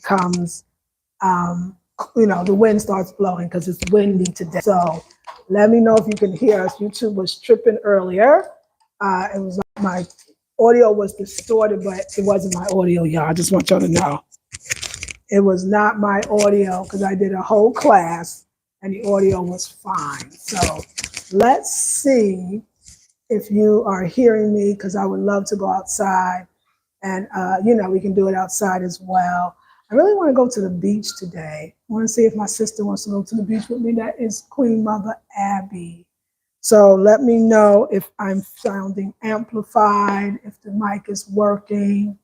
becomes, the wind starts blowing because it's windy today. So let me know if you can hear us. YouTube was tripping earlier. It was like my audio was distorted, but it wasn't my audio, y'all. I just want y'all to know. It was not my audio because I did a whole class and the audio was fine. So let's see if you are hearing me, because I would love to go outside and, we can do it outside as well. I really want to go to the beach today. I want to see if my sister wants to go to the beach with me. That is Queen Mother Abby. So let me know if I'm sounding amplified, if the mic is working.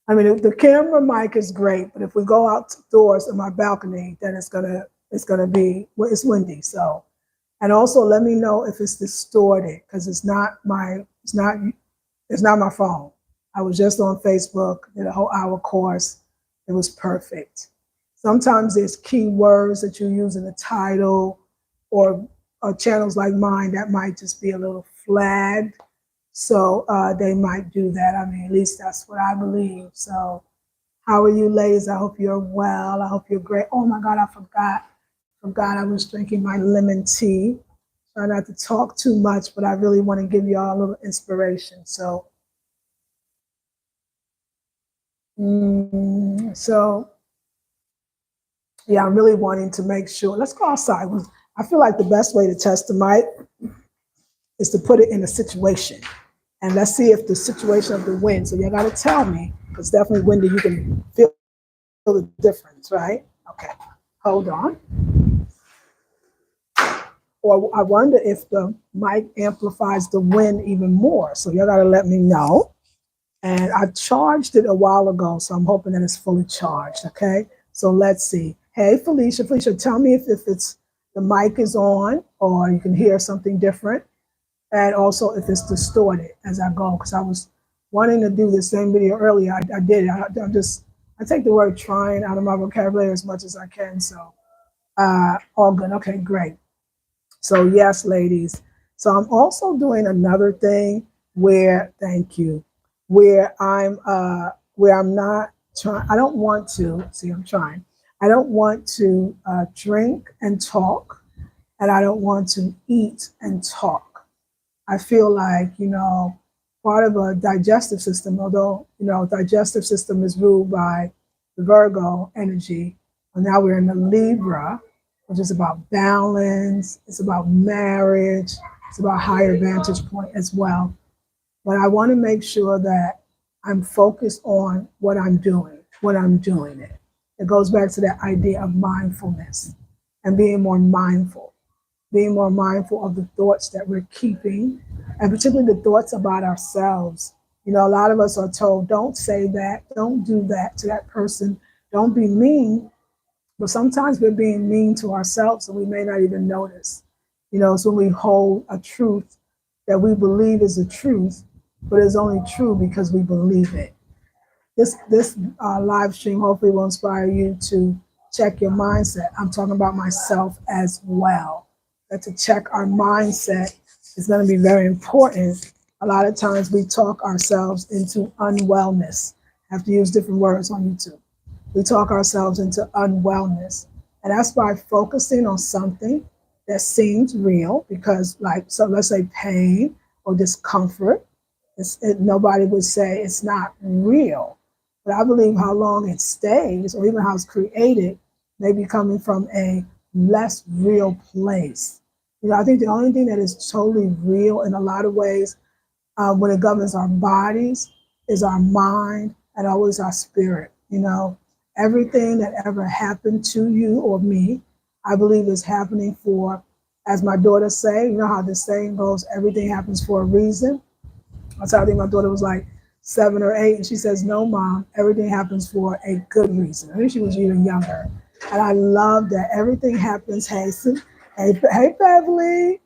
I mean, the camera mic is great, but if we go outdoors in my balcony, then it's gonna be, well, it's windy. So, and also let me know if it's distorted, because it's not my phone. I was just on Facebook, did a whole hour course. It was perfect. Sometimes there's keywords that you use in the title, or channels like mine that might just be a little flagged. So they might do that. I mean, at least that's what I believe. So how are you, ladies? I hope you're well. I hope you're great. Oh my God, I forgot I was drinking my lemon tea. Try not to talk too much, but I really want to give y'all a little inspiration. So, yeah, I'm really wanting to make sure. Let's go outside. I feel like the best way to test the mic is to put it in a situation. And let's see if the situation of the wind. So you got to tell me, because definitely windy, you can feel the difference, right? Okay, hold on. Or I wonder if the mic amplifies the wind even more. So you got to let me know. And I charged it a while ago, so I'm hoping that it's fully charged, okay? So let's see. Hey, Felicia, tell me if it's the mic is on or you can hear something different. And also if it's distorted as I go, because I was wanting to do the same video earlier. I did. I take the word trying out of my vocabulary as much as I can. So all good. Okay, great. So yes, ladies. So I'm also doing another thing where, thank you, where I'm not trying. I don't want to, see, I'm trying. I don't want to drink and talk, and I don't want to eat and talk. I feel like, part of a digestive system, although, digestive system is ruled by the Virgo energy, and now we're in the Libra, which is about balance, it's about marriage, it's about higher vantage point as well. But I want to make sure that I'm focused on what I'm doing, when I'm doing it. It goes back to that idea of mindfulness and being more mindful of the thoughts that we're keeping, and particularly the thoughts about ourselves. A lot of us are told, don't say that, don't do that to that person, don't be mean. But sometimes we're being mean to ourselves and we may not even notice. It's when we hold a truth that we believe is the truth, but it's only true because we believe it. This live stream hopefully will inspire you to check your mindset. I'm talking about myself as well. That to check our mindset is going to be very important. A lot of times we talk ourselves into unwellness. I have to use different words on YouTube. We talk ourselves into unwellness. And that's by focusing on something that seems real, because so let's say pain or discomfort, nobody would say it's not real. But I believe how long it stays, or even how it's created, may be coming from a less real place. I think the only thing that is totally real in a lot of ways when it governs our bodies is our mind and always our spirit. Everything that ever happened to you or me, I believe is happening for, as my daughter say, how the saying goes, everything happens for a reason. That's how I think my daughter was like 7 or 8, and she says, no, Mom, everything happens for a good reason. I think she was even younger. And I love that everything happens, hey Beverly,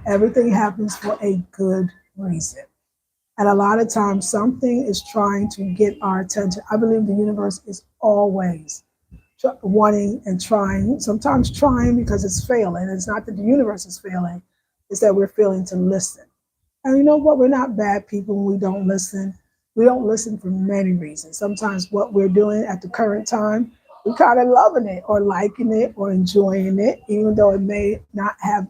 everything happens for a good reason. And a lot of times something is trying to get our attention. I believe the universe is always wanting and trying, sometimes trying because it's failing. It's not that the universe is failing, it's that we're failing to listen. And you know what? We're not bad people when we don't listen. We don't listen for many reasons. Sometimes what we're doing at the current time, we're kind of loving it or liking it or enjoying it, even though it may not have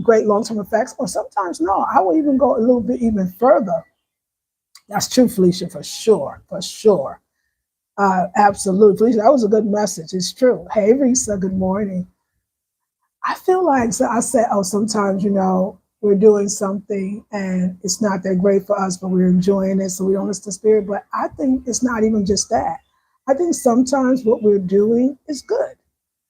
great long-term effects. Or sometimes no. I will even go a little bit even further. That's true, Felicia, for sure, for sure. Absolutely, Felicia. That was a good message. It's true. Hey, Risa. Good morning. I feel like so I said, oh, sometimes we're doing something and it's not that great for us, but we're enjoying it, so we don't listen to spirit. But I think it's not even just that. I think sometimes what we're doing is good,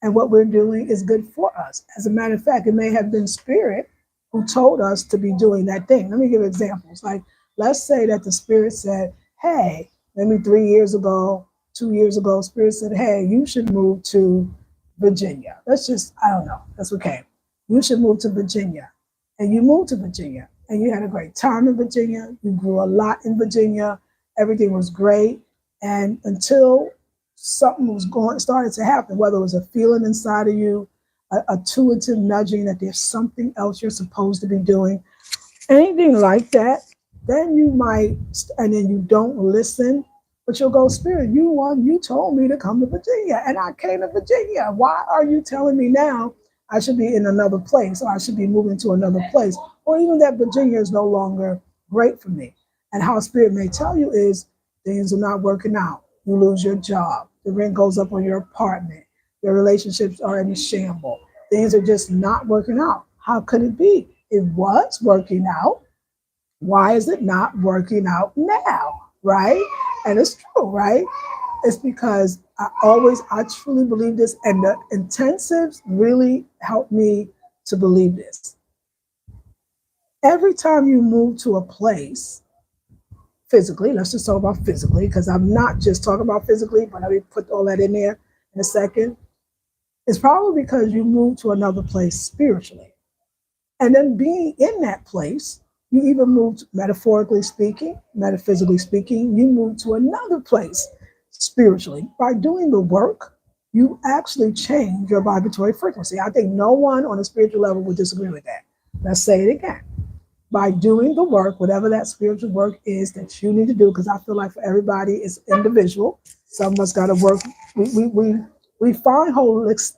and what we're doing is good for us. As a matter of fact, it may have been spirit who told us to be doing that thing. Let me give examples. Like, let's say that the spirit said, "Hey, maybe 3 years ago, 2 years ago, spirit said, hey, you should move to Virginia. Let's just, I don't know, that's okay. You should move to Virginia." And you moved to Virginia and you had a great time in Virginia. You grew a lot in Virginia. Everything was great. And until something was going, started to happen, whether it was a feeling inside of you, a intuitive nudging that there's something else you're supposed to be doing, anything like that, then you might, and then you don't listen, but you'll go, spirit, you told me to come to Virginia, and I came to Virginia. Why are you telling me now I should be in another place, or I should be moving to another place, or even that Virginia is no longer great for me? And how spirit may tell you is things are not working out. You lose your job. The rent goes up on your apartment. Your relationships are in a shamble. Things are just not working out. How could it be? It was working out. Why is it not working out now? Right? And it's true, right? It's because I truly believe this, and the intensives really helped me to believe this. Every time you move to a place physically, let's just talk about physically, because I'm not just talking about physically, but let me put all that in there in a second. It's probably because you move to another place spiritually. And then being in that place, you even moved, metaphorically speaking, metaphysically speaking, you move to another place spiritually. By doing the work, you actually change your vibratory frequency. I think no one on a spiritual level would disagree with that. Let's say it again. By doing the work, whatever that spiritual work is that you need to do, because I feel like for everybody it's individual. Some of us got to work. We find holistic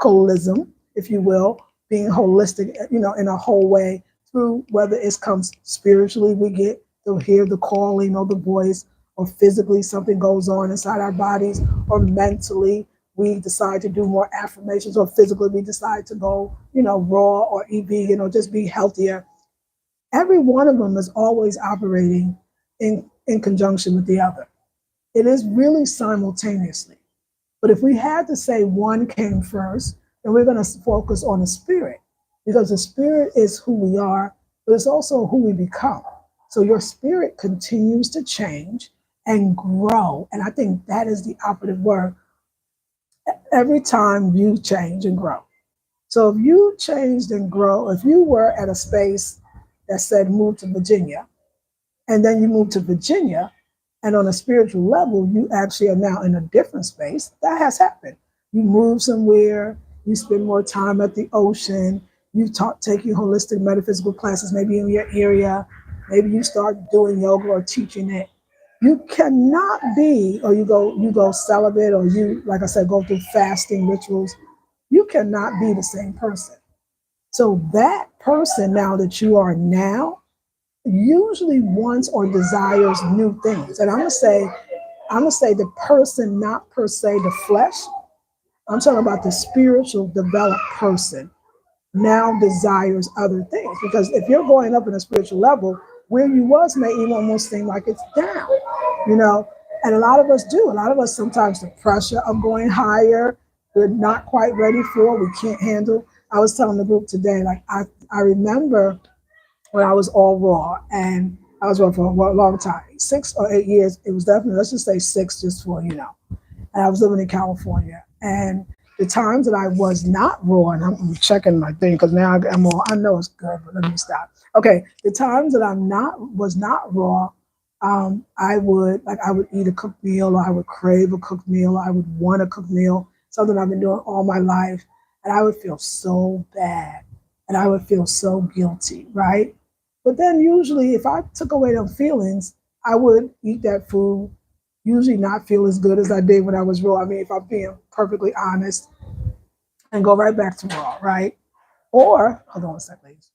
holism, if you will, being holistic, in a whole way, through whether it comes spiritually, we get to hear the calling or the voice, or physically something goes on inside our bodies, or mentally we decide to do more affirmations, or physically we decide to go, raw or eat vegan or just be healthier. Every one of them is always operating in conjunction with the other. It is really simultaneously. But if we had to say one came first, then we're going to focus on the spirit, because the spirit is who we are, but it's also who we become. So your spirit continues to change and grow. And I think that is the operative word. Every time you change and grow. So if you changed and grow, if you were at a space that said move to Virginia, and then you move to Virginia, and on a spiritual level, you actually are now in a different space, that has happened. You move somewhere, you spend more time at the ocean, you taking holistic metaphysical classes, maybe in your area, maybe you start doing yoga or teaching it. You cannot be, or you go celibate, or you, like I said, go through fasting rituals. You cannot be the same person. So that person now that you are now usually wants or desires new things. And I'm gonna say the person, not per se the flesh. I'm talking about the spiritual developed person now desires other things. Because if you're going up in a spiritual level, where you was may even almost seem like it's down, you know. And a lot of us do. A lot of us sometimes the pressure of going higher, we're not quite ready for, we can't handle. I was telling the group today, like I remember when I was all raw, and I was raw for a long time, 6 or 8 years. It was definitely, let's just say six, just for, and I was living in California. And the times that I was not raw, and I'm checking my thing because now I'm all, I know it's good, but let me stop. Okay, the times that was not raw, I would eat a cooked meal, or I would crave a cooked meal, or I would want a cooked meal, something I've been doing all my life, and I would feel so bad, and I would feel so guilty, right? But then usually if I took away them feelings, I would eat that food, usually not feel as good as I did when I was raw. I mean, if I'm being perfectly honest, and go right back to raw, right? Or, hold on a second, please.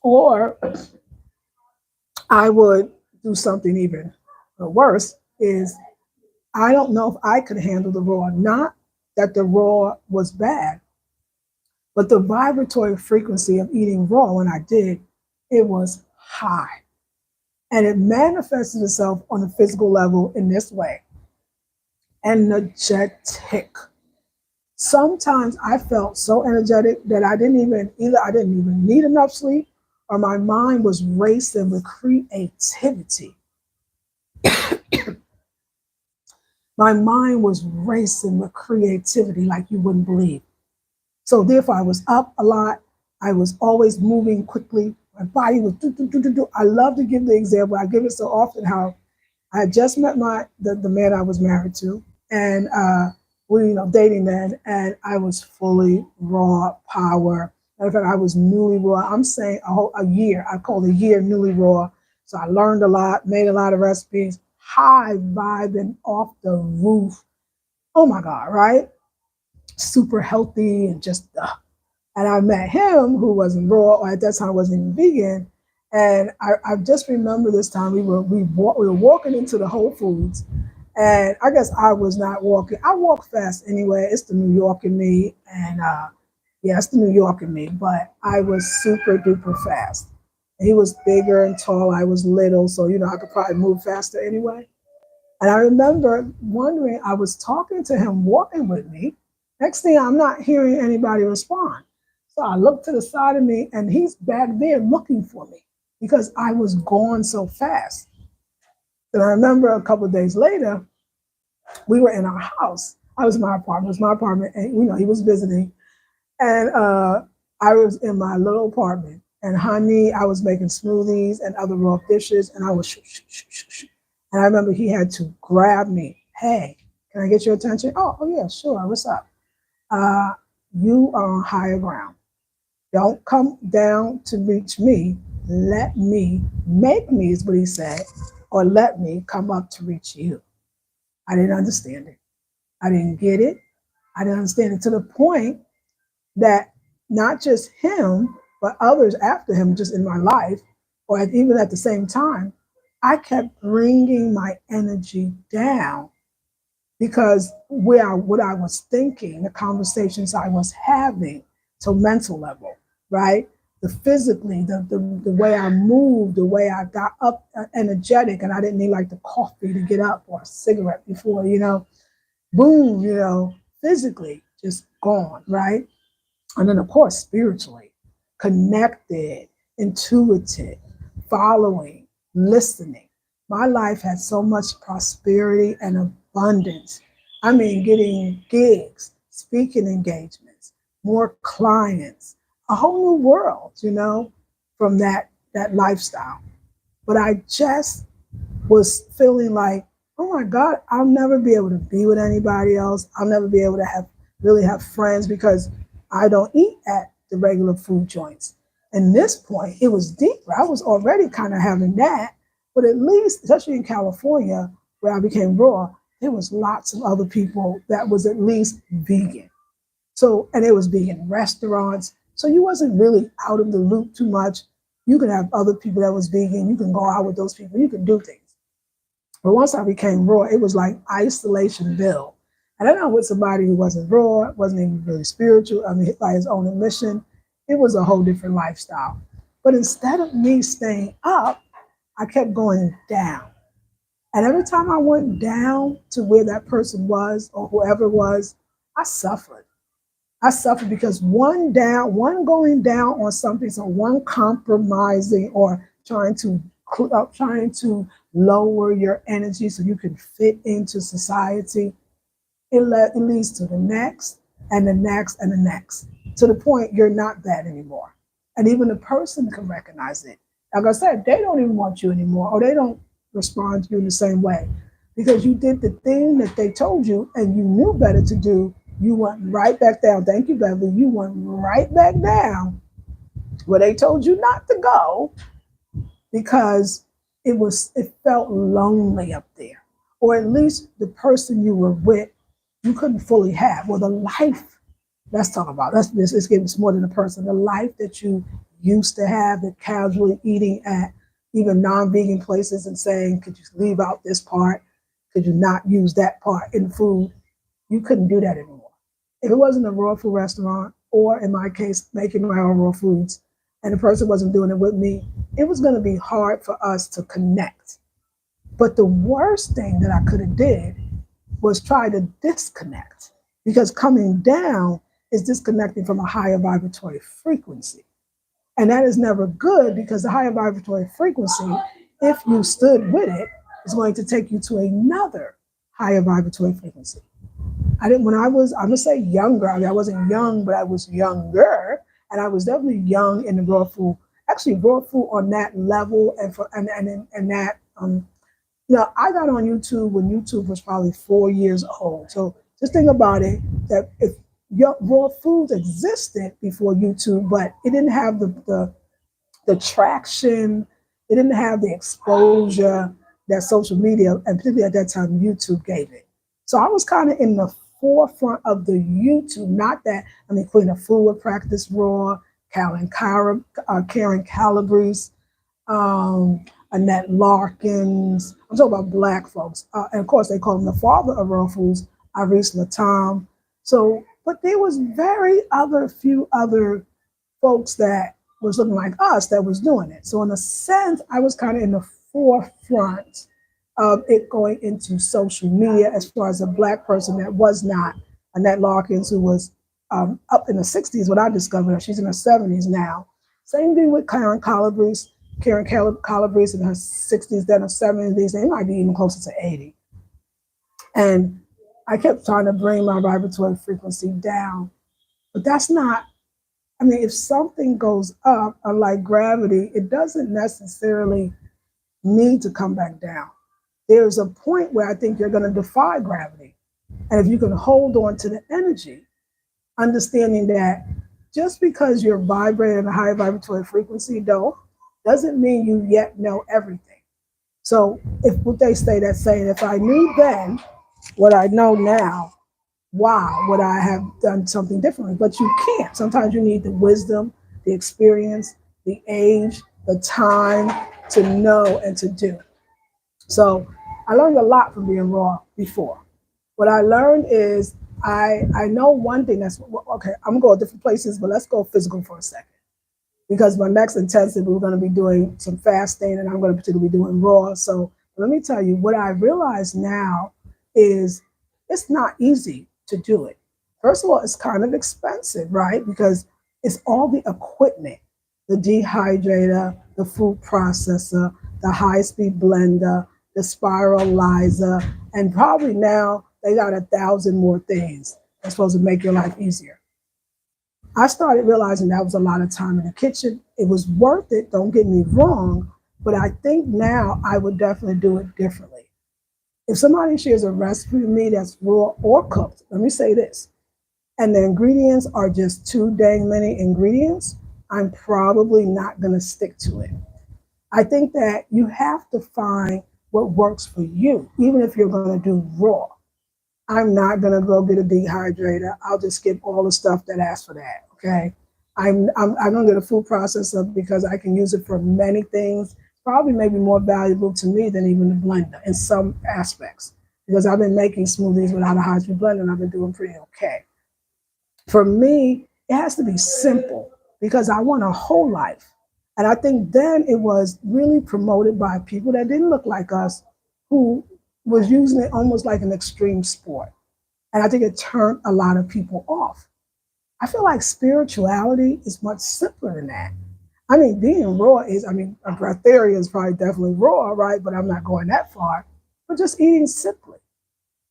Or I would do something even worse is I don't know if I could handle the raw. Not that the raw was bad, but the vibratory frequency of eating raw when I did, it was high. And it manifested itself on a physical level in this way: energetic. Sometimes I felt so energetic that I didn't even need enough sleep, or my mind was racing with creativity. My mind was racing with creativity like you wouldn't believe. So therefore, I was up a lot. I was always moving quickly. My body was do, do, do, do, do. I love to give the example. I give it so often how I had just met the man I was married to, and we dating then, and I was fully raw power. Matter of fact, I was newly raw. I'm saying a year. I call a year newly raw. So I learned a lot, made a lot of recipes, high vibing off the roof. Oh my God, right? Super healthy and just and I met him who wasn't raw, or at that time wasn't even vegan. And I just remember this time we were walking into the Whole Foods, and I guess I was not walking. I walk fast anyway. It's the New York in me, and yeah, it's the New York in me. But I was super duper fast. He was bigger and tall. I was little, so I could probably move faster anyway. And I remember wondering, I was talking to him, walking with me. Next thing, I'm not hearing anybody respond. So I looked to the side of me, and he's back there looking for me because I was going so fast. And I remember a couple of days later, we were in our house. I was in my apartment. It was my apartment, and he was visiting. And I was in my little apartment. And honey, I was making smoothies and other raw dishes, and I was shoo, shoo, shoo, shoo, shoo. And I remember he had to grab me. Hey, can I get your attention? Oh yeah, sure. What's up? Uh, you are on higher ground. Don't come down to reach me. Let me, make me is what he said, or let me come up to reach you. I didn't understand it. I didn't get it. I didn't understand it to the point that not just him, but others after him, just in my life, or even at the same time, I kept bringing my energy down because what I was thinking, the conversations I was having, so mental level, right? The physically, the way I moved, the way I got up energetic, and I didn't need like the coffee to get up or a cigarette before, boom, physically just gone, right? And then, of course, spiritually, connected, intuitive, following, listening. My life had so much prosperity and abundance. I mean, getting gigs, speaking engagements, more clients, a whole new world, from that lifestyle. But I just was feeling like, oh my God, I'll never be able to be with anybody else. I'll never be able to really have friends because I don't eat at the regular food joints. And this point, it was deeper. I was already kind of having that, but at least, especially in California, where I became raw, there was lots of other people that was at least vegan. So, and it was vegan restaurants. So you wasn't really out of the loop too much. You could have other people that was vegan. You can go out with those people. You can do things. But once I became raw, it was like Isolationville. And I know with somebody who wasn't raw, wasn't even really spiritual, I mean, by his own admission, it was a whole different lifestyle. But instead of me staying up, I kept going down. And every time I went down to where that person was or whoever was, I suffered. I suffered because one going down on something, so one compromising or trying to lower your energy so you can fit into society. It leads to the next and the next and the next, to the point you're not that anymore. And even the person can recognize it. Like I said, they don't even want you anymore, or they don't respond to you in the same way because you did the thing that they told you and you knew better to do. You went right back down. Thank you, Beverly. You went right back down where they told you not to go because it felt lonely up there, or at least the person you were with you couldn't fully have. Well, the life, let's talk about let's give us more than a person. The life that you used to have, that casually eating at even non-vegan places and saying, could you leave out this part? Could you not use that part in food? You couldn't do that anymore. If it wasn't a raw food restaurant, or in my case, making my own raw foods, and the person wasn't doing it with me, it was going to be hard for us to connect. But the worst thing that I could have did was try to disconnect, because coming down is disconnecting from a higher vibratory frequency. And that is never good, because the higher vibratory frequency, if you stood with it, is going to take you to another higher vibratory frequency. I didn't, when I was, I'm gonna say younger, I mean, I wasn't young, but I was younger. And I was definitely young in the raw food, actually raw food on that level. And that, I got on YouTube when YouTube was probably 4 years old. So just think about it, that if your raw foods existed before YouTube, but it didn't have the traction, it didn't have the exposure that social media, and particularly at that time, YouTube gave it. So I was kind of in the forefront of the YouTube, not that, I mean, Queen of Food would practice raw, Karen Calabrese, Annette Larkins. I'm talking about Black folks. And of course, they call him the father of raw foods, Iris Latam. So, but there was few other folks that was looking like us that was doing it. So in a sense, I was kind of in the forefront of it going into social media as far as a Black person that was not Annette Larkins, who was up in the 60s when I discovered her. She's in her 70s now. Same thing with Karen Calabrese. Calabrese in her 60s, then her 70s, they might be even closer to 80. And I kept trying to bring my vibratory frequency down. But that's not, I mean, if something goes up, unlike gravity, it doesn't necessarily need to come back down. There's a point where I think you're going to defy gravity. And if you can hold on to the energy, understanding that just because you're vibrating at a high vibratory frequency, doesn't mean you yet know everything. So if what they say, that saying, if I knew then what I know now, wow, would I have done something differently? But you can't. Sometimes you need the wisdom, the experience, the age, the time to know and to do. So I learned a lot from being raw before. What I learned is I know one thing that's, okay, I'm going to different places, but let's go physical for a second. Because my next intensive, we're going to be doing some fasting, and I'm going to particularly be doing raw. So let me tell you, what I realize now is it's not easy to do it. First of all, it's kind of expensive, right? Because it's all the equipment, the dehydrator, the food processor, the high-speed blender, the spiralizer, and probably now they got 1,000 more things that's supposed to make your life easier. I started realizing that was a lot of time in the kitchen. It was worth it, don't get me wrong, but I think now I would definitely do it differently. If somebody shares a recipe with me that's raw or cooked, let me say this, and the ingredients are just too dang many ingredients, I'm probably not going to stick to it. I think that you have to find what works for you, even if you're going to do raw. I'm not going to go get a dehydrator. I'll just skip all the stuff that asks for that, okay? I'm going to get a food processor because I can use it for many things, probably maybe more valuable to me than even the blender in some aspects, because I've been making smoothies without a high-speed blender and I've been doing pretty okay. For me, it has to be simple because I want a whole life. And I think then it was really promoted by people that didn't look like us, who was using it almost like an extreme sport. And I think it turned a lot of people off. I feel like spirituality is much simpler than that. I mean, being raw is, I mean, a breatharian is probably definitely raw, right? But I'm not going that far. But just eating simply.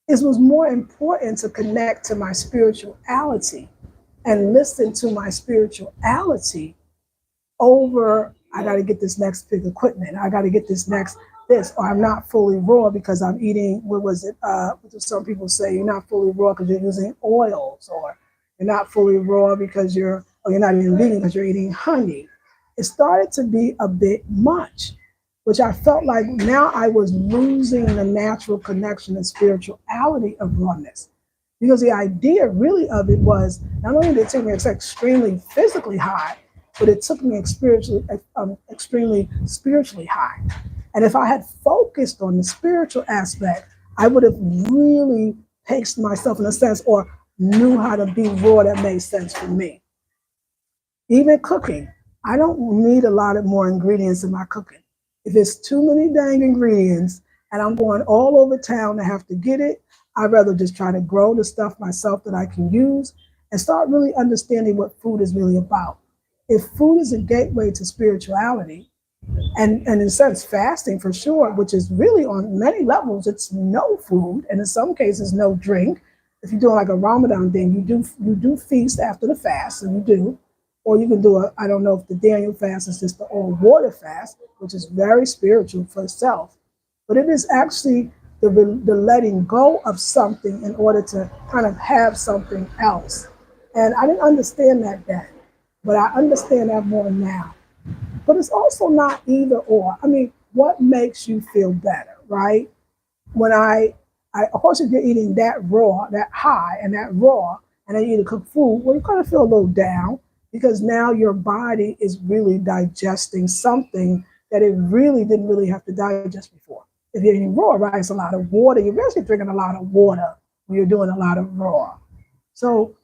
It was more important to connect to my spirituality and listen to my spirituality over, I got to get this next big equipment. I got to get this next this, or I'm not fully raw because I'm eating, what was it? What do some people say? You're not fully raw because you're using oils, or you're not fully raw because you're not eating vegan because you're eating honey. it started to be a bit much, which I felt like now I was losing the natural connection and spirituality of oneness. Because the idea really of it was not only did it take me extremely physically high, but it took me extremely spiritually high. And if I had focused on the spiritual aspect, I would have really paced myself in a sense or knew how to be raw that made sense for me. Even cooking, I don't need a lot of more ingredients in my cooking. If it's too many dang ingredients and I'm going all over town to have to get it, I'd rather just try to grow the stuff myself that I can use and start really understanding what food is really about. If food is a gateway to spirituality, and in a sense, fasting for sure, which is really on many levels, it's no food, and in some cases, no drink. If you're doing like a Ramadan thing, you do feast after the fast, and you do, or you can do I don't know if the Daniel fast is just the all water fast, which is very spiritual for itself, but it is actually the letting go of something in order to kind of have something else. And I didn't understand that then, but I understand that more now. But it's also not either or. I mean, what makes you feel better, right? When of course, if you're eating that raw, that high, and that raw, and then you eat a cooked food, well, you kind of feel a little down because now your body is really digesting something that it really didn't really have to digest before. If you're eating raw, right, it's a lot of water. You're basically drinking a lot of water when you're doing a lot of raw. So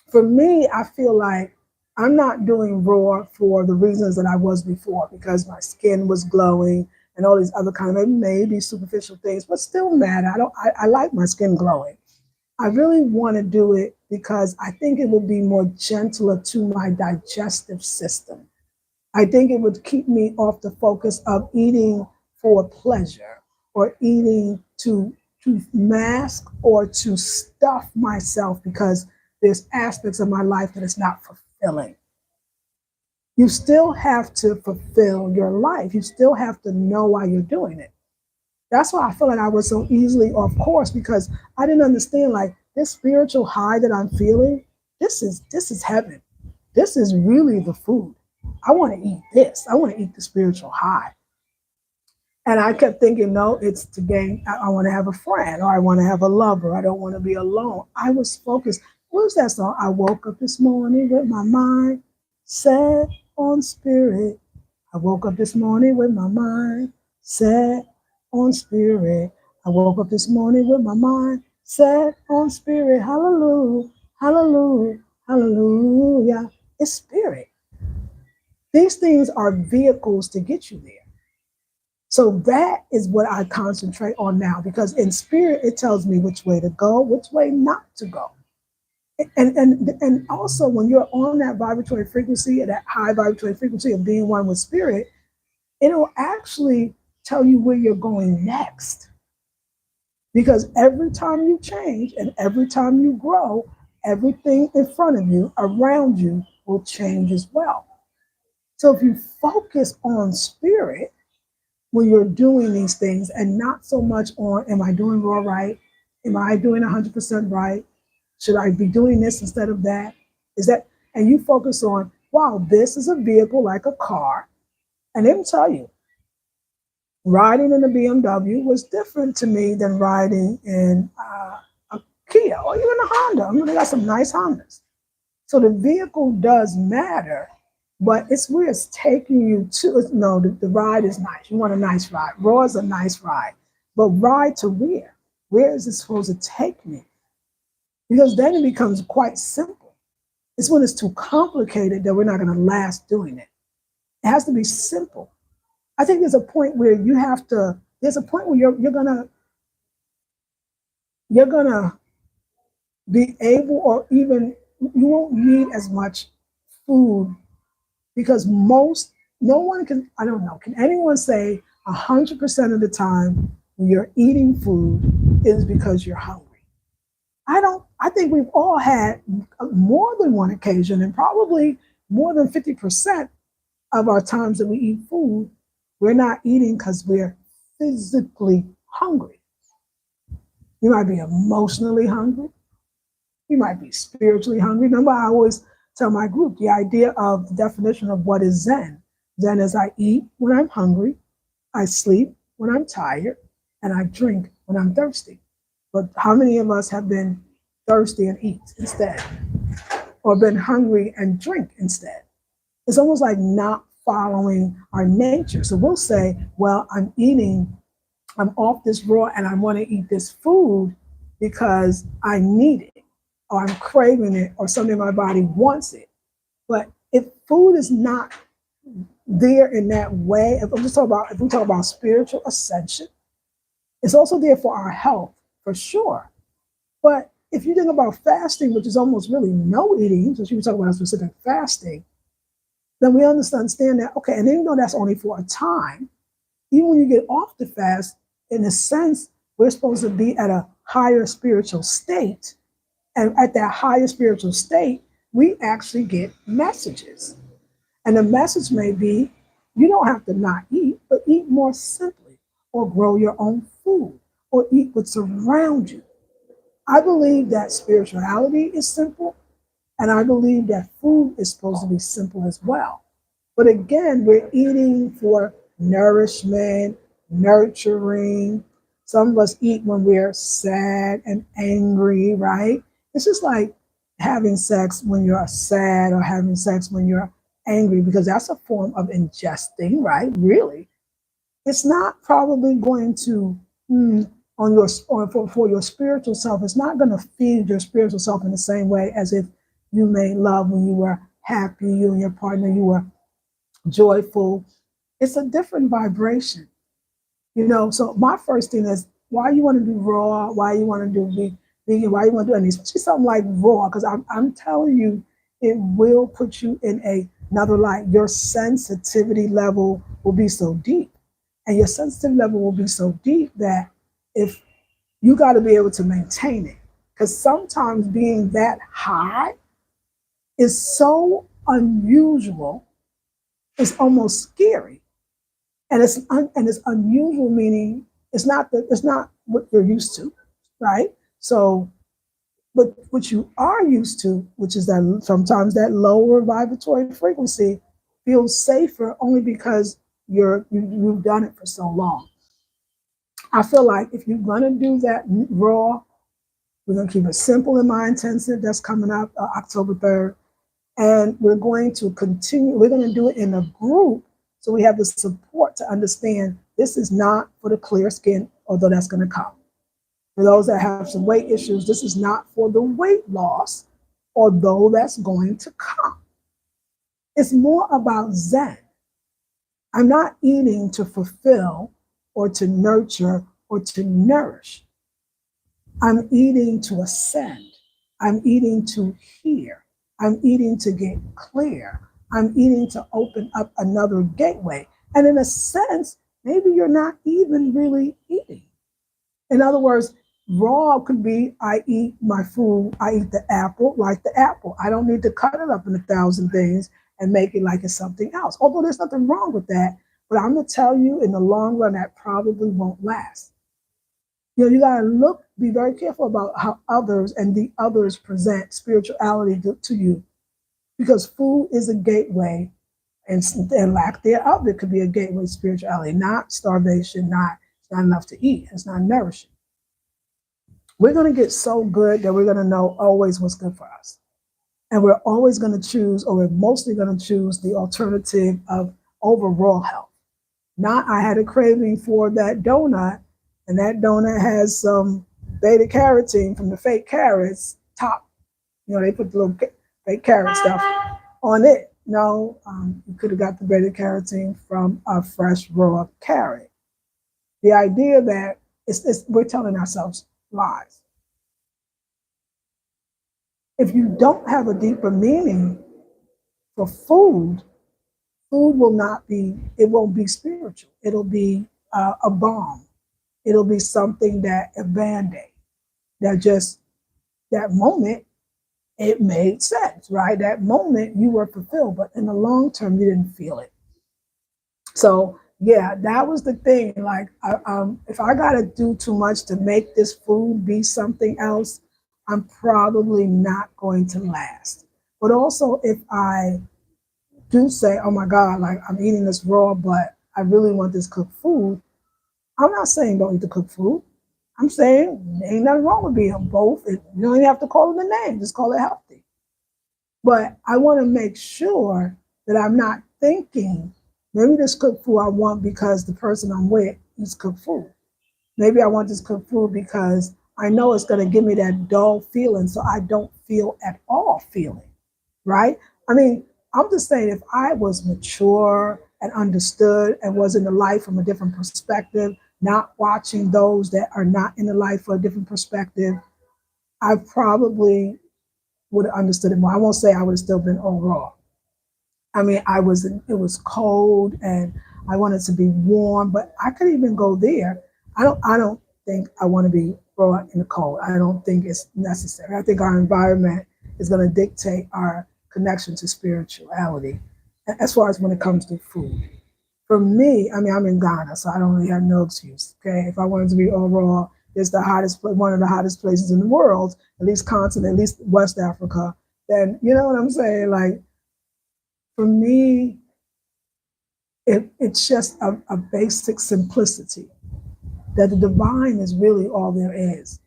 for me, I feel like I'm not doing raw for the reasons that I was before because my skin was glowing and all these other kind of maybe superficial things, but still matter. I like my skin glowing. I really want to do it because I think it would be more gentler to my digestive system. I think it would keep me off the focus of eating for pleasure or eating to mask or to stuff myself because there's aspects of my life that is not fulfilling. You still have to fulfill your life. You still have to know why you're doing it. That's why I feel like I was so easily off course because I didn't understand like this spiritual high that I'm feeling. This is heaven. This is really the food. I want to eat this. I want to eat the spiritual high. And I kept thinking, no, it's to gain. I want to have a friend or I want to have a lover. I don't want to be alone. I was focused. What was that song? I woke up this morning with my mind set on spirit. I woke up this morning with my mind set on spirit. I woke up this morning with my mind set on spirit. Hallelujah, hallelujah, hallelujah. It's spirit. These things are vehicles to get you there. So that is what I concentrate on now because in spirit, it tells me which way to go, which way not to go. And also when you're on that vibratory frequency, that high vibratory frequency of being one with spirit, it'll actually tell you where you're going next. Because every time you change and every time you grow, everything in front of you, around you, will change as well. So if you focus on spirit when you're doing these things and not so much on, am I doing all right? Am I doing 100% right? Should I be doing this instead of that? Is that, and you focus on, wow, this is a vehicle like a car. And they will tell you, riding in a BMW was different to me than riding in a Kia or even a Honda. I mean, they got some nice Hondas. So the vehicle does matter, but it's where it's taking you to. No, the ride is nice. You want a nice ride. Raw is a nice ride. But ride to where? Where is it supposed to take me? Because then it becomes quite simple. It's when it's too complicated that we're not going to last doing it. It has to be simple. I think there's a point where you have to, there's a point where you're gonna be able, or even you won't need as much food because no one can, I don't know, can anyone say 100% of the time when you're eating food is because you're hungry? I think we've all had more than one occasion and probably more than 50% of our times that we eat food, we're not eating because we're physically hungry. You might be emotionally hungry. You might be spiritually hungry. Remember, I always tell my group the idea of the definition of what is Zen. Zen is I eat when I'm hungry, I sleep when I'm tired, and I drink when I'm thirsty. But how many of us have been thirsty and eat instead, or been hungry and drink instead? It's almost like not following our nature. So we'll say, well, I'm off this raw and I want to eat this food because I need it, or I'm craving it, or something in my body wants it. But if food is not there in that way, if we talk about spiritual ascension, it's also there for our health, for sure. But if you think about fasting, which is almost really no eating, so you were talking about specific fasting, then we understand that, okay, and even though that's only for a time, even when you get off the fast, in a sense, we're supposed to be at a higher spiritual state. And at that higher spiritual state, we actually get messages. And the message may be, you don't have to not eat, but eat more simply, or grow your own food, or eat what's around you. I believe that spirituality is simple, and I believe that food is supposed to be simple as well. But again, we're eating for nourishment, nurturing. Some of us eat when we're sad and angry, right? It's just like having sex when you're sad, or having sex when you're angry, because that's a form of ingesting, right? Really. It's not probably going to, on your, or for your spiritual self, it's not going to feed your spiritual self in the same way as if you made love when you were happy, you and your partner, you were joyful. It's a different vibration, So my first thing is, why you want to do raw? Why you want to do vegan? Why you want to do anything? Especially something like raw, because I'm telling you, it will put you in another light. Your sensitivity level will be so deep, and your sensitivity level will be so deep that if you got to be able to maintain it, because sometimes being that high is so unusual, it's almost scary. And it's unusual, meaning it's not what you're used to, right? So, but what you are used to, which is that sometimes that lower vibratory frequency, feels safer only because you've done it for so long. I feel like if you're gonna do that raw, we're gonna keep it simple in my intensive. That's coming up October 3rd. And we're going to continue, we're going to do it in a group, so we have the support to understand this is not for the clear skin, although that's going to come. For those that have some weight issues, this is not for the weight loss, although that's going to come. It's more about Zen. I'm not eating to fulfill, or to nurture, or to nourish. I'm eating to ascend. I'm eating to hear. I'm eating to get clear. I'm eating to open up another gateway. And in a sense, maybe you're not even really eating. In other words, raw could be, I eat my food, I eat the apple like the apple. I don't need to cut it up in 1,000 things and make it like it's something else. Although there's nothing wrong with that, but I'm going to tell you, in the long run, that probably won't last. You got to be very careful about how others and the others present spirituality to you, because food is a gateway, and lack thereof, it could be a gateway to spirituality, not starvation, it's not enough to eat, it's not nourishing. We're going to get so good that we're going to know always what's good for us. And we're always going to choose, or we're mostly going to choose, the alternative of overall health. Not, I had a craving for that donut, and that donut has some beta carotene from the fake carrots top. They put the little fake carrot stuff on it. No, you could have got the beta carotene from a fresh raw carrot. The idea that we're telling ourselves lies. If you don't have a deeper meaning for food, food it won't be spiritual. It'll be a bomb. It'll be something a Band-Aid, that moment, it made sense, right? That moment you were fulfilled, but in the long term, you didn't feel it. So yeah, that was the thing. Like, if I got to do too much to make this food be something else, I'm probably not going to last. But also, if I do say, oh my God, like I'm eating this raw, but I really want this cooked food, I'm not saying don't eat the cooked food. I'm saying ain't nothing wrong with being both. You don't even have to call it a name, just call it healthy. But I want to make sure that I'm not thinking, maybe this cooked food I want because the person I'm with eats cooked food. Maybe I want this cooked food because I know it's going to give me that dull feeling so I don't feel at all feeling, right? I mean, I'm just saying if I was mature and understood and was in the life from a different perspective, not watching those that are not in the life for a different perspective, I probably would have understood it more. I won't say I would have still been overall. I mean, it was cold and I wanted to be warm, but I could even go there. I don't think I want to be brought in the cold. I don't think it's necessary. I think our environment is going to dictate our connection to spirituality as far as when it comes to food. For me, I mean, I'm in Ghana, so I don't really have no excuse. Okay, if I wanted to be overall, it's the hottest, one of the hottest places in the world, at least continent, at least West Africa. Then you know what I'm saying? Like for me, it's just a basic simplicity that the divine is really all there is.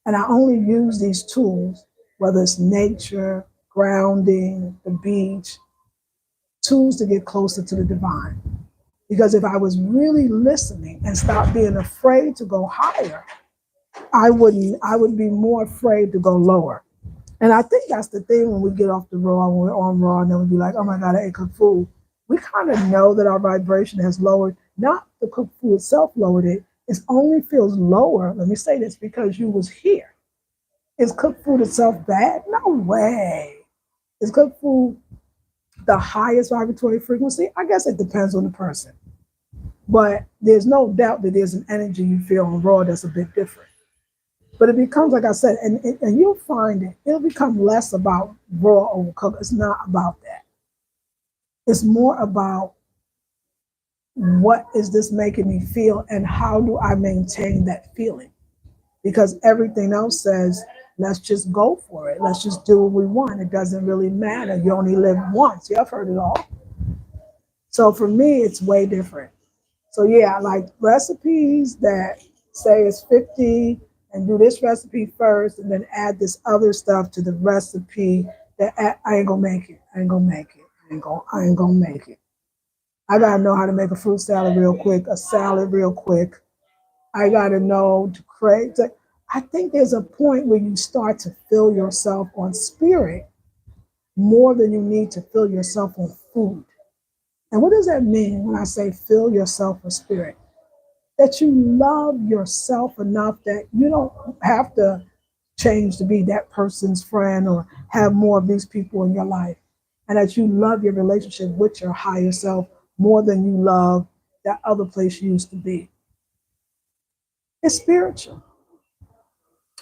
And I only use these tools, whether it's nature, grounding, the beach, tools to get closer to the divine. Because if I was really listening and stopped being afraid to go higher, I would be more afraid to go lower. And I think that's the thing when we get off the raw, when we're on raw, and then we be like, oh my God, I ate cooked food. We kind of know that our vibration has lowered, not the cooked food itself lowered it. It only feels lower. Let me say this because you was here. Is cooked food itself bad? No way. Is cooked food the highest vibratory frequency? I guess it depends on the person. But there's no doubt that there's an energy you feel on raw that's a bit different. But it becomes, like I said, and you'll find it'll become less about raw overcooked. It's not about that. It's more about what is this making me feel and how do I maintain that feeling? Because everything else says, let's just go for it. Let's just do what we want. It doesn't really matter. You only live once. Yeah, I've heard it all. So for me, it's way different. So yeah, like recipes that say it's 50 and do this recipe first and then add this other stuff to the recipe that I ain't gonna make it. I ain't gonna make it. I ain't gonna make it. I gotta know how to make a fruit salad real quick, a salad real quick. I gotta know to create. I think there's a point where you start to fill yourself on spirit more than you need to fill yourself on food. And what does that mean when I say fill yourself with spirit? That you love yourself enough that you don't have to change to be that person's friend or have more of these people in your life. And that you love your relationship with your higher self more than you love that other place you used to be. It's spiritual.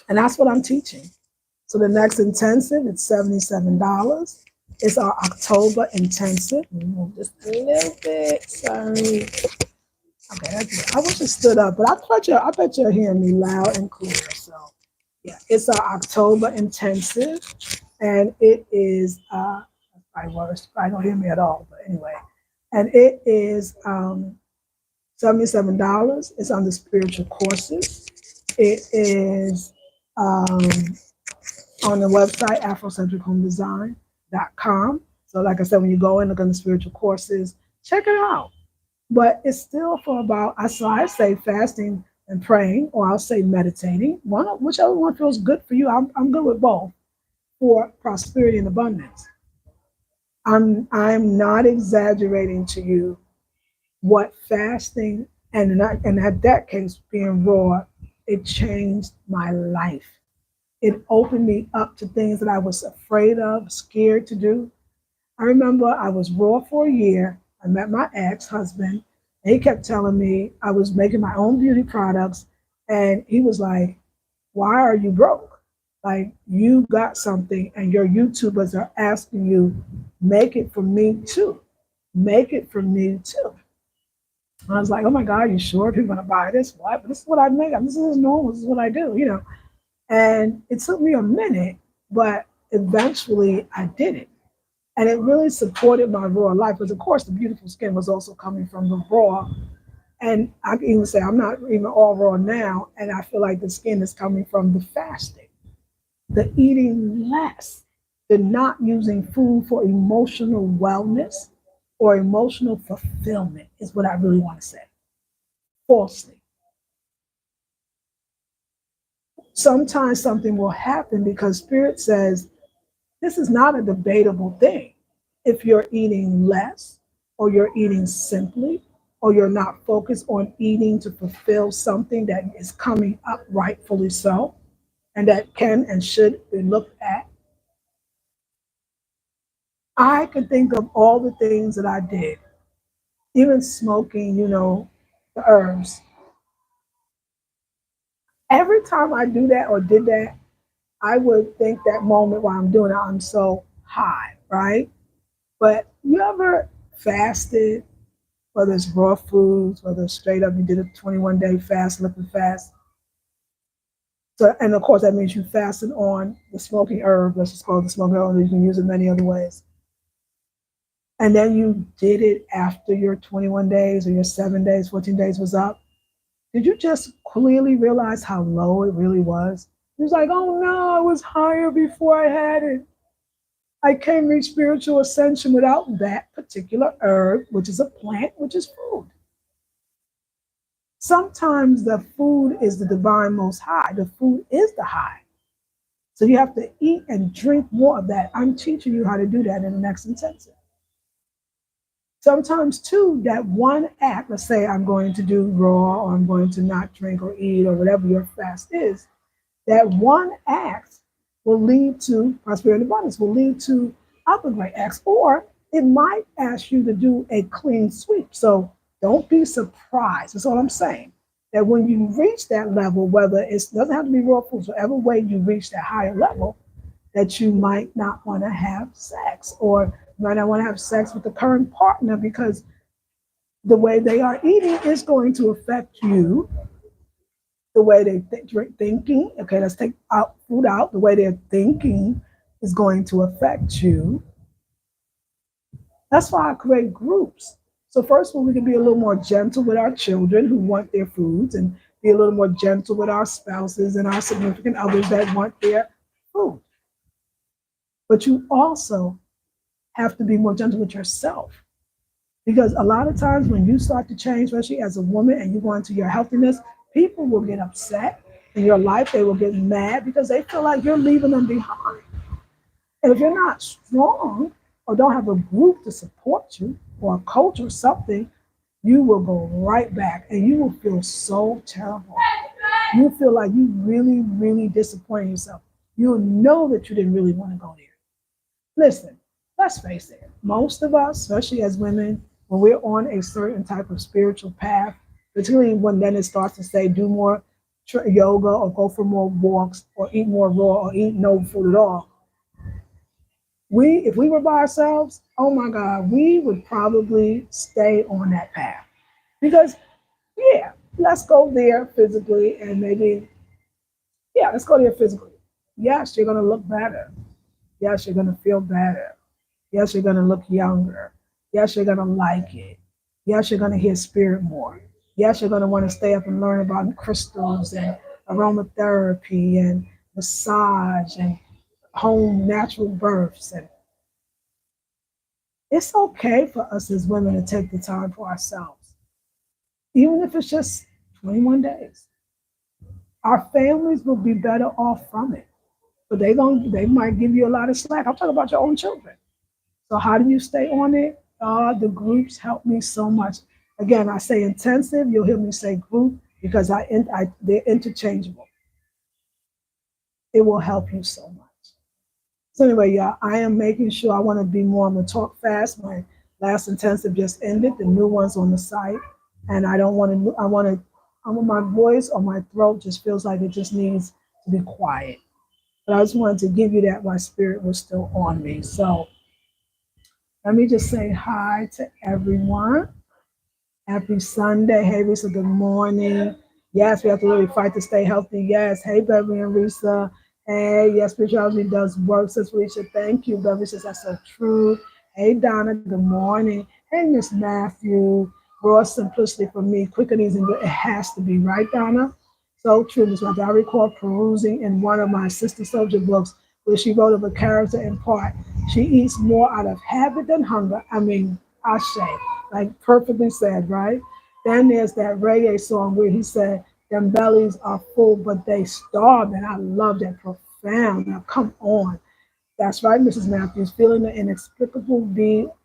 And that's what I'm teaching. So the next intensive, it's $77. It's our October intensive. Just a little bit. Sorry. Okay, that's good. I wish it stood up, but I bet you're hearing me loud and clear. So yeah, it's our October intensive, and it is probably worse. I don't hear me at all, but anyway, and it is $77. It's on the spiritual courses. It is on the website afrocentrichomedesign.com. So like I said, when you go in, look on the spiritual courses, check it out. But it's still for about, so I say fasting and praying, or I'll say meditating, whichever one feels good for you. I'm good with both for prosperity and abundance. I'm not exaggerating to you what fasting and in that case being raw, it changed my life. It opened me up to things that I was afraid of, scared to do. I remember I was raw for a year. I met my ex-husband, and he kept telling me I was making my own beauty products. And he was like, why are you broke? Like, you got something, and your YouTubers are asking you, make it for me too. Make it for me too. I was like, oh my God, you sure people are going to buy this? What? But this is what I make. This is normal. This is what I do, you know. And it took me a minute, but eventually I did it. And it really supported my raw life because, of course, the beautiful skin was also coming from the raw. And I can even say I'm not even all raw now. And I feel like the skin is coming from the fasting, the eating less, the not using food for emotional wellness or emotional fulfillment is what I really want to say. Falsely. Sometimes something will happen because Spirit says this is not a debatable thing. If you're eating less, or you're eating simply, or you're not focused on eating to fulfill something that is coming up rightfully so, and that can and should be looked at. I can think of all the things that I did, even smoking, the herbs. Every time I do that or did that, I would think that moment while I'm doing it, I'm so high, right? But you ever fasted, whether it's raw foods, whether it's straight up, you did a 21-day fast, liquid fast. So, and of course, that means you fasted on the smoking herb, let's just call it the smoking herb, you can use it many other ways. And then you did it after your 21 days or your 7 days, 14 days was up. Did you just clearly realize how low it really was? It was like, oh no, I was higher before I had it. I can't reach spiritual ascension without that particular herb, which is a plant, which is food. Sometimes the food is the divine most high. The food is the high. So you have to eat and drink more of that. I'm teaching you how to do that in the next intensive. Sometimes too, that one act, let's say I'm going to do raw or I'm going to not drink or eat or whatever your fast is, that one act will lead to prosperity and abundance, will lead to other great acts, or it might ask you to do a clean sweep. So don't be surprised. That's all I'm saying. That when you reach that level, whether it doesn't have to be raw foods, whatever way you reach that higher level, that you might not want to have sex, or you might not want to have sex with the current partner because the way they are eating is going to affect you, the way they thinking. Okay, let's take out food out. The way they're thinking is going to affect you. That's why I create groups. So first of all, we can be a little more gentle with our children who want their foods, and be a little more gentle with our spouses and our significant others that want their food. But you also have to be more gentle with yourself. Because a lot of times when you start to change, especially as a woman, and you go into your healthiness, people will get upset in your life. They will get mad because they feel like you're leaving them behind. And if you're not strong or don't have a group to support you or a coach or something, you will go right back and you will feel so terrible. You feel like you really, really disappointed yourself. You'll know that you didn't really want to go there. Listen, let's face it, most of us, especially as women, when we're on a certain type of spiritual path, particularly when then it starts to say do more yoga or go for more walks or eat more raw or eat no food at all, if we were by ourselves, oh my God, we would probably stay on that path. Because, yeah, let's go there physically and maybe, yeah, let's go there physically. Yes, you're going to look better. Yes, you're going to feel better. Yes, you're going to look younger. Yes, you're going to like it. Yes, you're going to hear spirit more. Yes, you're going to want to stay up and learn about crystals and aromatherapy and massage and home natural births. And it's okay for us as women to take the time for ourselves, even if it's just 21 days. Our families will be better off from it, but they might give you a lot of slack. I'm talking about your own children. So how do you stay on it? The groups help me so much. Again, I say intensive. You'll hear me say group because they're interchangeable. It will help you so much. So anyway, yeah, I am making sure I want to be more. I'm gonna talk fast. My last intensive just ended. The new one's on the site, and I don't want to. I want my voice or my throat just feels like it just needs to be quiet. But I just wanted to give you that my spirit was still on me. So let me just say hi to everyone. Happy Sunday. Hey, Risa, good morning. Yes, we have to really fight to stay healthy. Yes. Hey, Beverly and Risa. Hey, yes, spirituality does work, says Felicia. Thank you. Beverly says that's so true. Hey, Donna, good morning. Hey, Miss Matthew. Raw simplicity for me, quick and easy. It has to be, right, Donna? So true, Miss Matthew. I recall perusing in one of my Sister Soldier books where she wrote of a character in part. She eats more out of habit than hunger. I mean, ashe, like perfectly said, right? Then there's that reggae song where he said, them bellies are full, but they starve. And I love that profound. Now, come on. That's right, Mrs. Matthews, feeling the inexplicable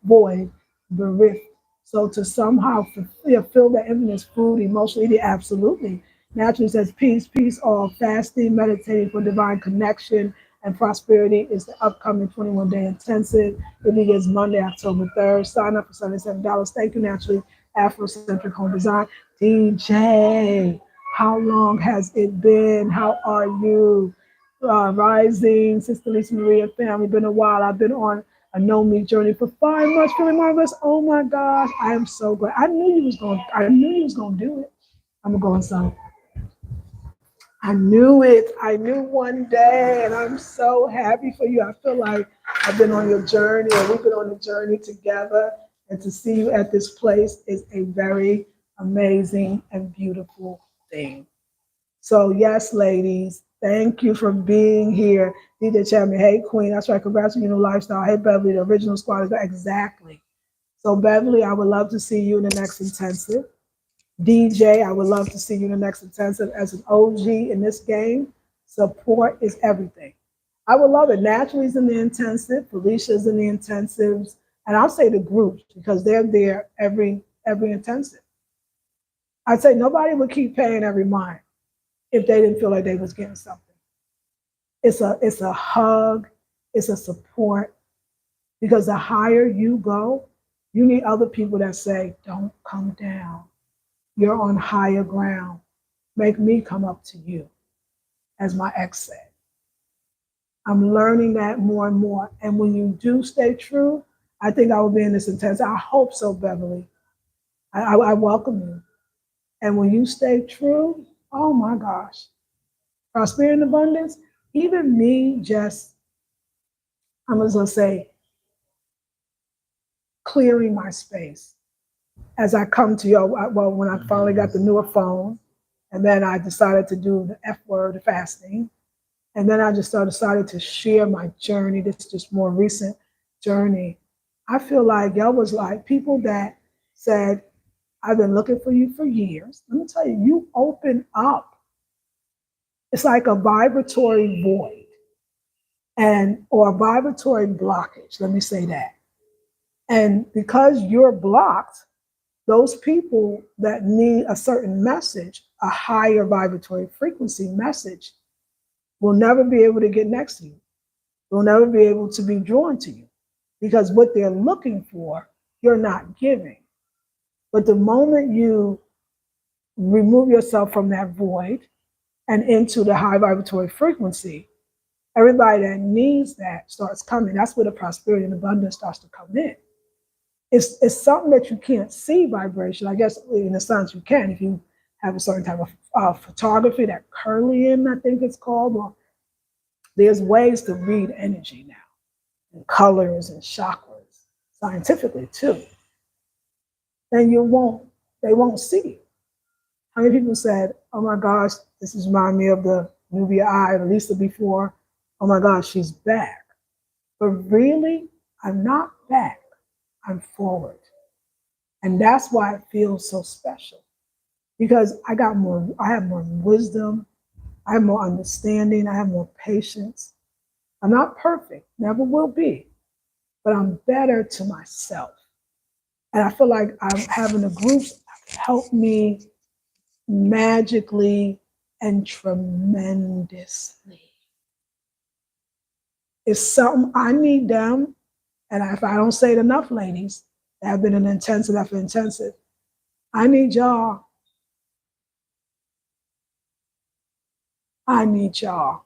void, bereft. So to somehow fill that emptiness, food, emotionally, eating, absolutely. Naturally says peace, peace, all fasting, meditating for divine connection and prosperity is the upcoming 21-day intensive. It begins Monday, October 3rd. Sign up for $77. Thank you, Naturally, Afrocentric Home Design. DJ, how long has it been? How are you? Rising, Sister Lisa Maria family. Been a while. I've been on a know me journey for 5 months, feeling marvelous. Oh my gosh, I am so glad. I knew you was going. I knew you was going to do it. I'm gonna go inside. I knew it. I knew one day, and I'm so happy for you. I feel like I've been on your journey, and we've been on the journey together. And to see you at this place is a very amazing and beautiful thing. So yes, ladies, thank you for being here. DJ Champion, hey Queen, that's right. Congrats on your new lifestyle. Hey Beverly, the original squad is back. Exactly. So Beverly, I would love to see you in the next intensive. DJ, I would love to see you in the next intensive. As an OG in this game, support is everything. I would love it. Naturally's in the intensive, Felicia's in the intensives, and I'll say the groups because they're there every intensive. I'd say nobody would keep paying every month if they didn't feel like they was getting something. It's a hug, it's a support because the higher you go, you need other people that say, "Don't come down. You're on higher ground. Make me come up to you," as my ex said. I'm learning that more and more. And when you do stay true, I think I will be in this intense. I hope so, Beverly. I welcome you. And when you stay true, oh my gosh, prosperity and abundance, even me just, I'm just gonna say, clearing my space as I come to you. Well, when I finally got the newer phone, and then I decided to do the F word, the fasting, and then I just decided to share my journey. This is just more recent journey. I feel like y'all was like people that said, "I've been looking for you for years." Let me tell you, you open up. It's like a vibratory void and or a vibratory blockage. Let me say that. And because you're blocked, those people that need a certain message, a higher vibratory frequency message, will never be able to get next to you. Will never be able to be drawn to you because what they're looking for, you're not giving. But the moment you remove yourself from that void and into the high vibratory frequency, everybody that needs that starts coming. That's where the prosperity and abundance starts to come in. It's something that you can't see vibration. I guess in a sense you can if you have a certain type of photography, that Curlian, I think it's called. Or there's ways to read energy now, and colors and chakras, scientifically too. And they won't see it. How many people said, "Oh my gosh, this is remind me of the Nubia Eye, or Lisa before. Oh my gosh, she's back." But really, I'm not back. I'm forward. And that's why it feels so special. Because I have more wisdom, I have more understanding, I have more patience. I'm not perfect, never will be, but I'm better to myself. And I feel like I'm having the groups help me magically and tremendously. It's something I need them. And if I don't say it enough, ladies, that have been in intensive after intensive, I need y'all. I need y'all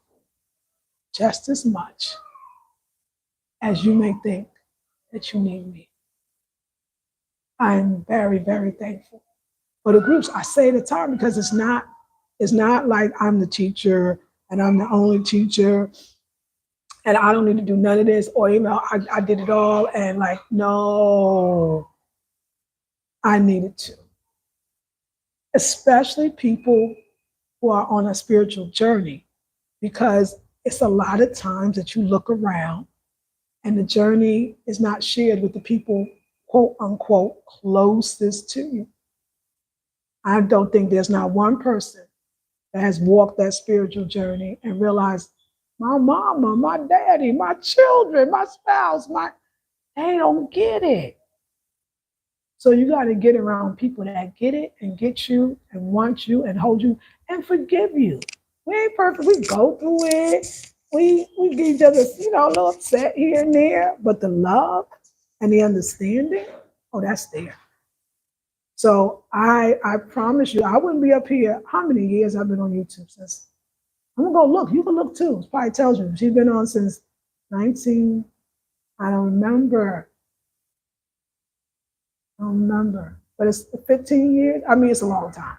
just as much as you may think that you need me. I'm very, very thankful for the groups. I say it at the time because it's not like I'm the teacher and I'm the only teacher, and I don't need to do none of this, or I did it all, and like, no, I needed to. Especially people who are on a spiritual journey, because it's a lot of times that you look around and the journey is not shared with the people, quote unquote, closest to you. I don't think there's not one person that has walked that spiritual journey and realized my mama, my daddy, my children, my spouse, they don't get it. So you got to get around people that get it and get you and want you and hold you and forgive you. We ain't perfect. We go through it. We get each other, a little upset here and there, but the love and the understanding, oh, that's there. So I promise you, I wouldn't be up here. How many years I've been on YouTube since? I'm gonna go look. You can look too. It probably tells you. She's been on since 19. I don't remember. I don't remember. But it's 15 years. I mean, it's a long time.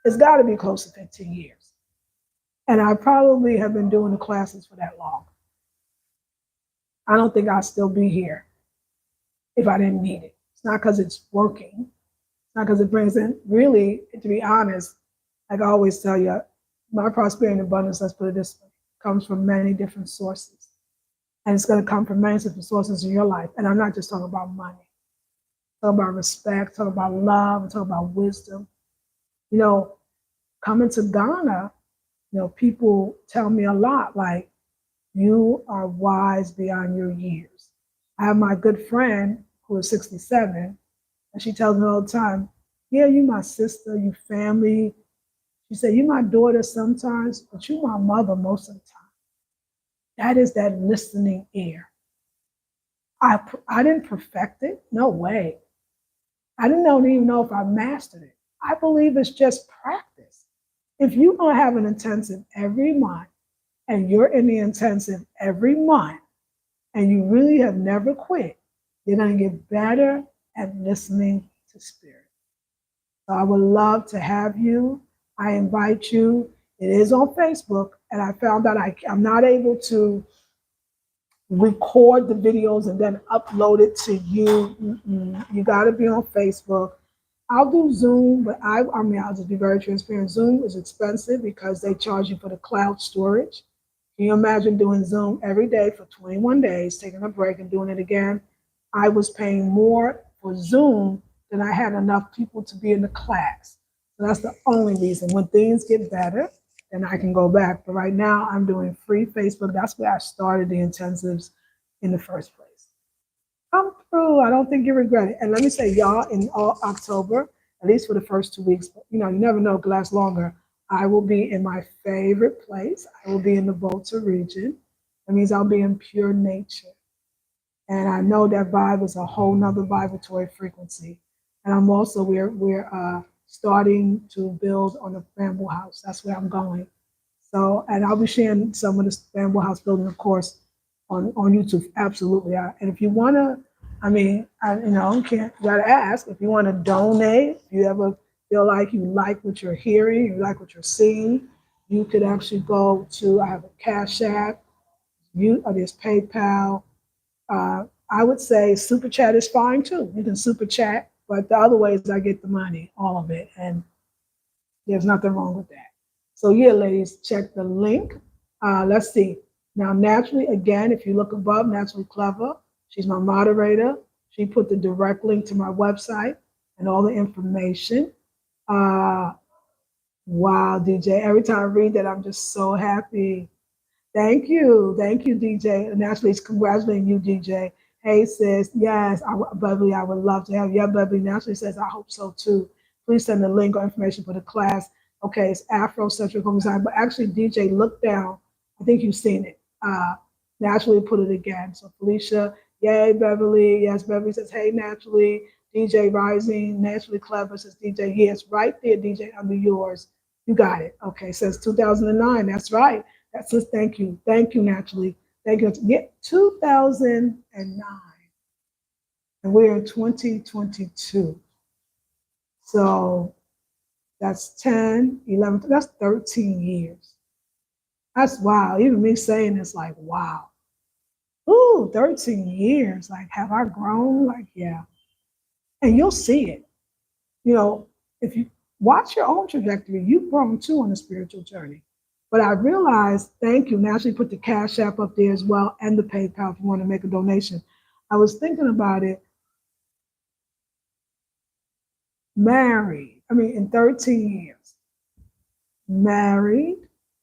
It's got to be close to 15 years. And I probably have been doing the classes for that long. I don't think I'd still be here if I didn't need it. It's not because it's working. It's not because it brings in, really, to be honest, like I always tell you, my prosperity and abundance, let's put it this way, comes from many different sources. And it's going to come from many different sources in your life. And I'm not just talking about money. I'm talking about respect, talking about love, I'm talking about wisdom. Coming to Ghana, people tell me a lot, like, you are wise beyond your years. I have my good friend who is 67, and she tells me all the time, yeah, you my sister, you family. She said, you my daughter sometimes, but you my mother most of the time. That is that listening ear. I didn't perfect it. No way. I don't even know if I mastered it. I believe it's just practice. If you're going to have an intensive every month and you're in the intensive every month and you really have never quit, you're going to get better at listening to spirit. So I would love to have you. I invite you. It is on Facebook, and I found out I'm not able to record the videos and then upload it to you. You got to be on Facebook. I'll do Zoom, but I mean, I'll just be very transparent. Zoom is expensive because they charge you for the cloud storage. Can you imagine doing Zoom every day for 21 days, taking a break and doing it again? I was paying more for Zoom than I had enough people to be in the class. So that's the only reason. When things get better, then I can go back. But right now, I'm doing free Facebook. That's where I started the intensives in the first place. Come through. I don't think you regret it. And let me say, y'all, in all October, at least for the first 2 weeks, but you never know, it could last longer. I will be in my favorite place. I will be in the Volta region. That means I'll be in pure nature. And I know that vibe is a whole nother vibratory frequency. And I'm also, we're starting to build on a bamboo house. That's where I'm going. So, and I'll be sharing some of this bamboo house building, of course, on YouTube. Absolutely. And if you want to, I mean, you got to ask if you want to donate, if you ever feel like you like what you're hearing, you like what you're seeing, you could actually go to, I have a CashApp, there's PayPal. I would say Super Chat is fine too. You can Super Chat, but the other ways I get the money, all of it. And there's nothing wrong with that. So yeah, ladies, check the link. Let's see. Now, Naturally, again, if you look above, Naturally Clever, she's my moderator. She put the direct link to my website and all the information. Wow, DJ. Every time I read that, I'm just so happy. Thank you. Thank you, DJ. And actually, it's congratulating you, DJ. Hey, sis. Yes, Beverly, I would love to have you. Yeah, Beverly naturally says, I hope so too. Please send the link or information for the class. Okay, it's Afrocentric Home Design. But actually, DJ, look down. I think you've seen it. Naturally put it again. So Felicia, yay, Beverly. Yes, Beverly says, hey, Naturally. DJ Rising, Naturally Clever says, DJ, yes, right there, DJ, under yours. You got it. Okay, says 2009. That's right. That's just thank you. Thank you, Naturally. Thank you. Yeah, 2009. And we're in 2022. So that's 10, 11, that's 13 years. That's wow. Even me saying it's like, wow. Ooh, 13 years. Like, have I grown? Like, yeah. And you'll see it. You know, if you watch your own trajectory, you've grown too on a spiritual journey. But I realized, thank you. Now, actually put the Cash App up there as well and the PayPal if you want to make a donation. I was thinking about it. Married, I mean, in 13 years, married,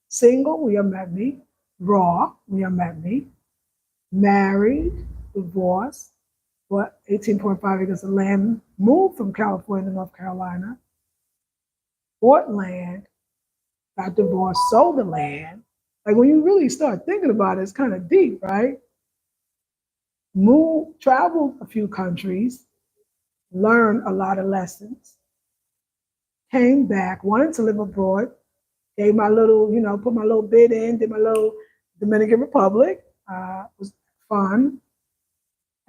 single, we are met me, raw, we are met me, married, divorced, what, 18.5 acres of land, moved from California to North Carolina, bought land, got divorced, sold the land. Like when you really start thinking about it, it's kind of deep, right? Moved, traveled a few countries, learned a lot of lessons, came back, wanted to live abroad, gave my little, put my little bid in, did my little Dominican Republic. It was fun.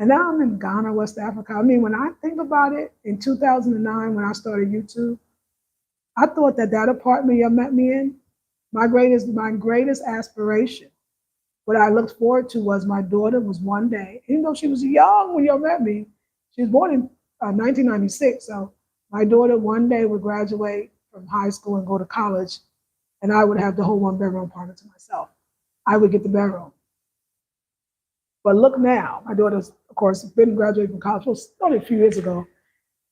And now I'm in Ghana, West Africa. I mean, when I think about it, in 2009, when I started YouTube, I thought that apartment you met me in, my greatest aspiration, what I looked forward to was my daughter was one day, even though she was young when you met me, she was born in 1996. So my daughter one day would graduate from high school and go to college, and I would have the whole one bedroom apartment to myself. I would get the bedroom. But look now, my daughter's, of course, been graduated from college, was only a few years ago,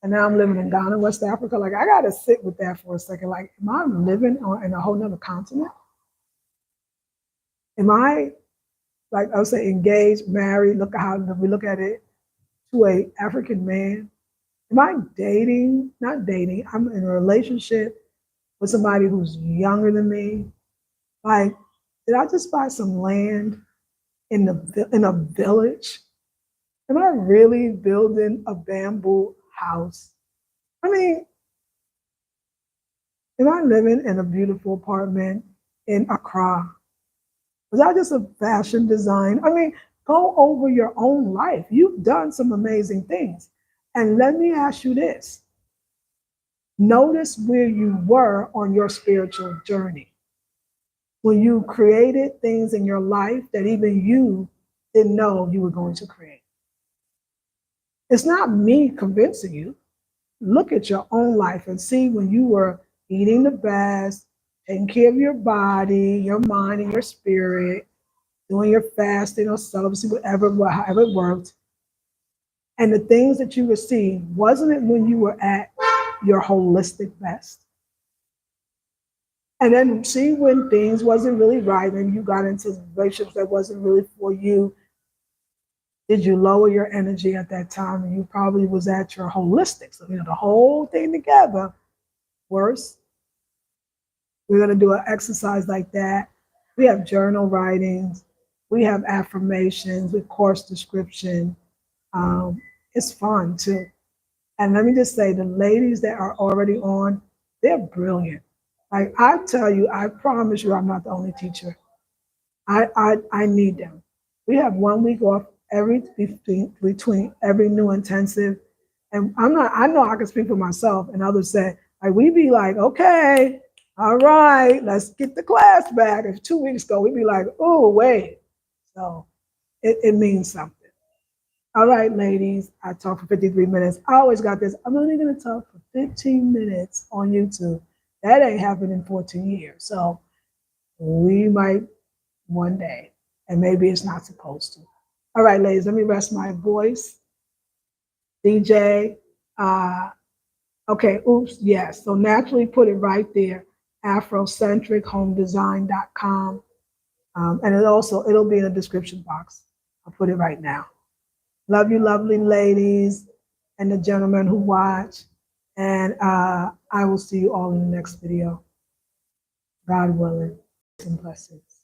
and now I'm living in Ghana, West Africa. Like, I got to sit with that for a second. Like, am I living in a whole nother continent? Am I, like I would say, engaged, married? Look at how we look at it, to a African man. Am I dating? Not dating. I'm in a relationship with somebody who's younger than me. Like, did I just buy some land in a village? Am I really building a bamboo house? I mean, am I living in a beautiful apartment in Accra? Was that just a fashion design? I mean, go over your own life. You've done some amazing things. And let me ask you this. Notice where you were on your spiritual journey. When you created things in your life that even you didn't know you were going to create. It's not me convincing you. Look at your own life and see when you were eating the best, taking care of your body, your mind, and your spirit, doing your fasting or celibacy, however it worked. And the things that you received, wasn't it when you were at your holistic best? And then see when things wasn't really right and you got into relationships that wasn't really for you. Did you lower your energy at that time? And you probably was at your holistic. So, the whole thing together, worse. We're going to do an exercise like that. We have journal writings. We have affirmations with course description. It's fun too. And let me just say, the ladies that are already on, they're brilliant. Like I tell you, I promise you, I'm not the only teacher. I need them. We have 1 week off between every new intensive. And I know I can speak for myself, and others say, like, we be like, okay, all right, let's get the class back. If 2 weeks ago, we'd be like, oh, wait. So it means something. All right, ladies, I talked for 53 minutes. I always got this. I'm only going to talk for 15 minutes on YouTube. That ain't happened in 14 years. So we might one day, and maybe it's not supposed to. All right, ladies, let me rest my voice. DJ, okay, oops, yes. So naturally put it right there, afrocentrichomedesign.com. And it'll be in the description box. I'll put it right now. Love you, lovely ladies and the gentlemen who watch. And I will see you all in the next video. God willing, and blessings.